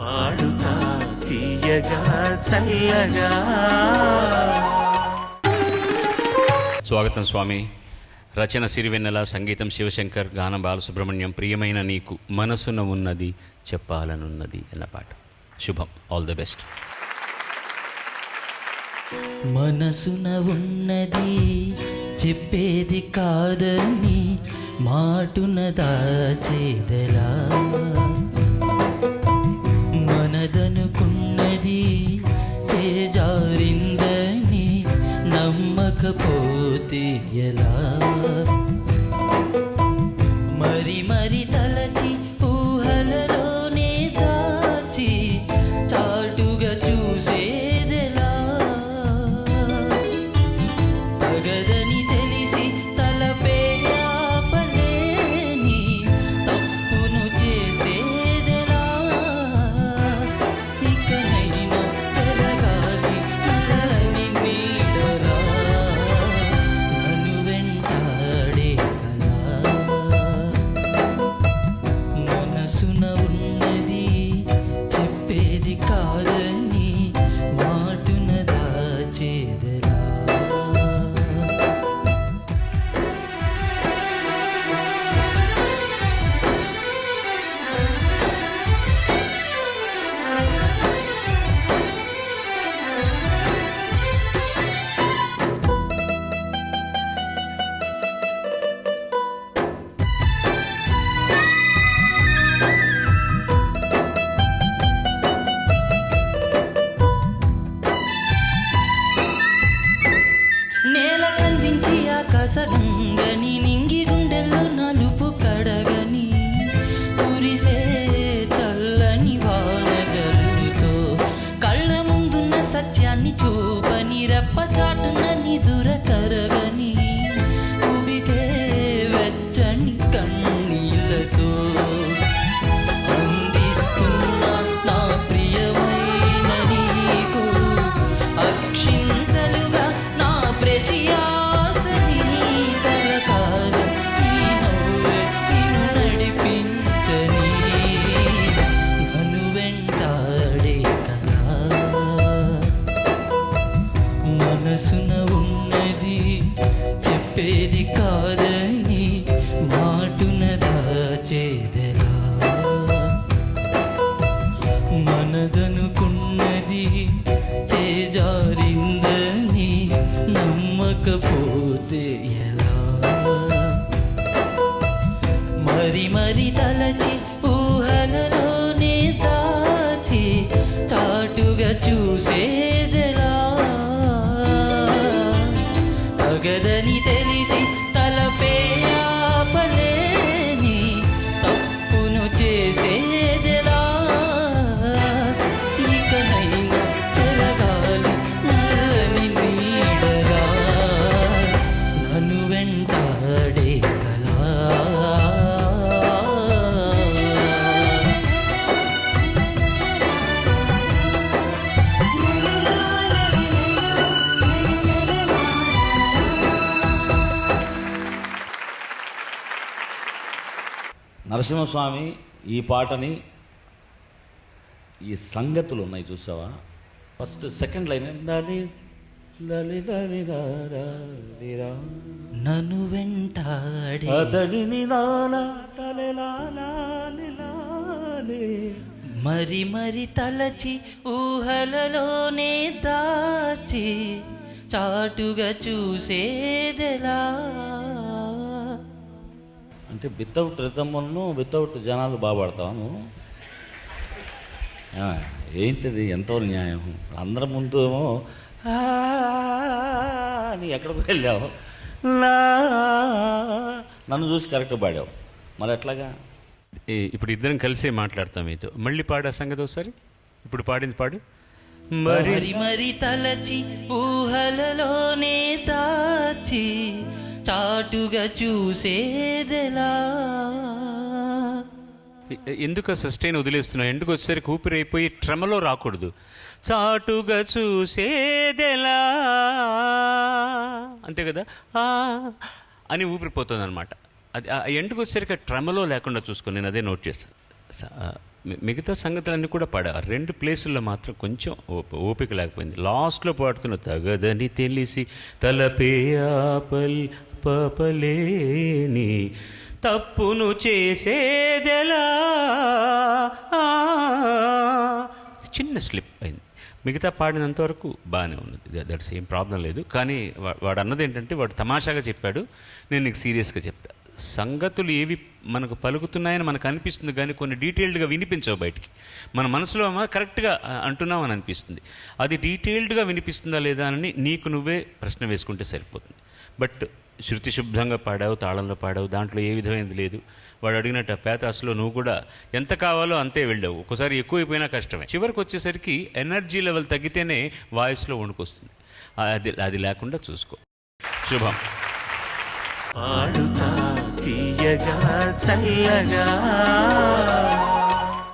పాడుతా తీయగా చల్లగా. స్వాగతం స్వామి. రచన సిరివెన్నెల, సంగీతం శివశంకర్, గానం బాలసుబ్రహ్మణ్యం. ప్రియమైన నీకు మనసున ఉన్నది చెప్పాలనున్నది అన్న పాట. శుభం. All the best. మనసున ఉన్నది చెప్పేది కాదని మాటున దాచేదలా, మనదనుకున్నది చేజారిందని నమ్మకపోతే ఎలా, మరి మరి తలచి ఊహలలోనే దాచి చాటుగా చూసేదెలా, తగదని తెలిసి తలపే ఆపలేని తప్పును చేసేదెలా, ఇకనైనా చెరగాలి నల్లని నీడలా, నన్ను వెంటాడే కలా, మనసున ఉన్నది చెప్పేది కాదని మాటున దాచేదలా. నేల కందించి ఆకాశగంగని నింగి గుండెల్లో నలుపు కడగని కురిసే చల్లని వాన జల్లుతో కళ్ళ ముందున్న సత్యాన్ని చూపని రెప్పచాటున నిదుర కరగని ఉబికే వెచ్చని కన్నీళ్ళతో అందిస్తున్నా నా ప్రియమైన నీకు అక్షింతలుగా నా ప్రతి ఆశని, కలకాలం ఈ నవ్వే నిన్ను నడిపించని, నన్ను వెంటాడే కలా, మనసున ఉన్నది చెప్పేది కాదని మాటున దాచేదెలా, మనదనుకున్నది చేజారిందని నమ్మకపోతే ఎలా, మరి మరి తలచి ఊహలలోనే దాచి చాటుగా చూసేదెలా, తగదని తెలిసి తలపే ఆపలేని తప్పును చేసేదెలా, ఇకనైనా చెరగాలి నల్లని నీడగా, నన్ను వెంటాడే కలా. నరసింహస్వామి ఈ పాటని, ఈ సంగతులు ఉన్నాయి చూసావా, first second line Lali Lali Lali రా నన్ను వెంటాడే అతడిని నానా తలెలాలి లాలి, మరి మరి తలచి ఊహలలోనే దాచి చాటుగా చూసేదెలా, అంటే వితౌట్ రిథమ్ను వితౌట్ జనాలు బాగా పాడతావా నువ్వు? ఏంటిది ఎంతో న్యాయం. అందరి ముందు ఏమో అని ఎక్కడికి వెళ్ళావు, నన్ను చూసి కరెక్ట్గా పాడావు, మరి ఎట్లాగా? ఇప్పుడు ఇద్దరం కలిసే మాట్లాడతాం మీతో. మళ్ళీ పాడా సంగతి ఒకసారి. ఇప్పుడు పాడింది పాడు. మరి మరి తలచి ఊహలలోనే దాచి చాటుగా చూసేదెలా, ఎందుకు సస్టైన్ వదిలేస్తున్నావు? ఎందుకు వచ్చేసరికి ఊపిరి అయిపోయి ట్రెమలో రాకూడదు. చాటుగా చూసేదెలా అంతే కదా అని ఊపిరిపోతుంది అనమాట. అది ఎండుకు వచ్చేసరికి ట్రెమలో లేకుండా చూసుకొని నేను అదే నోట్ చేస్తాను. మిగతా సంగతులన్నీ కూడా పాడా. 2 ప్లేసుల్లో మాత్రం కొంచెం ఓపిక లేకపోయింది. లాస్ట్లో పాడుతున్న తగదని తెలిసి తలపే పాపలేని తప్పును చేసేదెలా, చిన్న స్లిప్ అయింది. మిగతా పాడినంత వరకు బాగానే ఉన్నది, దట్స్ ఏం ప్రాబ్లం లేదు. కానీ వాడు అన్నది ఏంటంటే, వాడు తమాషాగా చెప్పాడు, నేను నీకు సీరియస్గా చెప్తా. సంగతులు ఏవి మనకు పలుకుతున్నాయని మనకు అనిపిస్తుంది, కానీ కొన్ని డీటెయిల్డ్గా వినిపించవు బయటికి. మన మనసులో కరెక్ట్గా అంటున్నాం అని అనిపిస్తుంది. అది డీటెయిల్డ్గా వినిపిస్తుందా లేదా అని నీకు నువ్వే ప్రశ్న వేసుకుంటే సరిపోతుంది. బట్ శృతి శుద్ధంగా పాడావు, తాళంలో పాడావు, దాంట్లో ఏ విధమైనది లేదు. వాడు అడిగినట్టు పేతాస్లో నువ్వు కూడా ఎంత కావాలో అంతే వెళ్ళావు. ఒక్కోసారి ఎక్కువైపోయినా కష్టమే. చివరికి వచ్చేసరికి ఎనర్జీ లెవెల్ తగ్గితేనే వాయిస్లో వణుకొస్తుంది. అది లేకుండా చూసుకో. శుభం. పాడుతా తీయగా చల్లగా